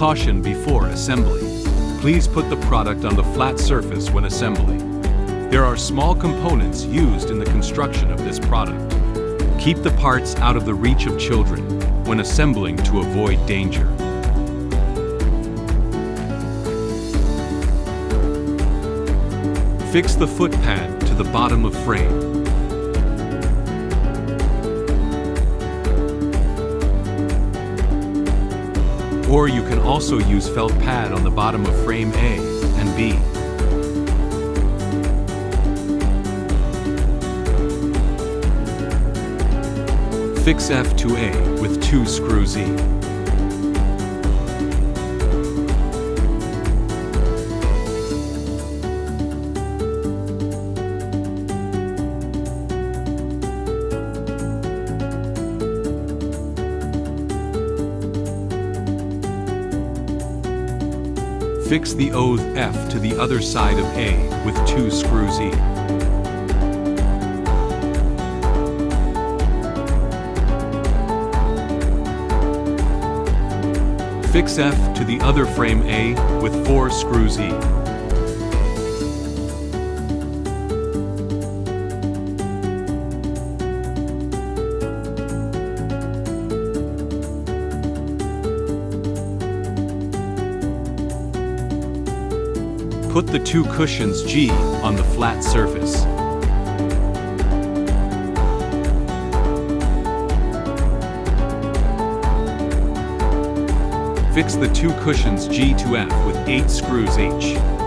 Caution before assembly. Please put the product on the flat surface when assembling. There are small components used in the construction of this product. Keep the parts out of the reach of children when assembling to avoid danger. Fix the foot pad to the bottom of frame. Or you can also use felt pad on the bottom of frame A and B. Fix F to A with 2 screws E. Fix the oath F to the other side of A with 2 screws E. Fix F to the other frame A with 4 screws E. Put the 2 cushions G on the flat surface. Fix the 2 cushions G to F with 8 screws H.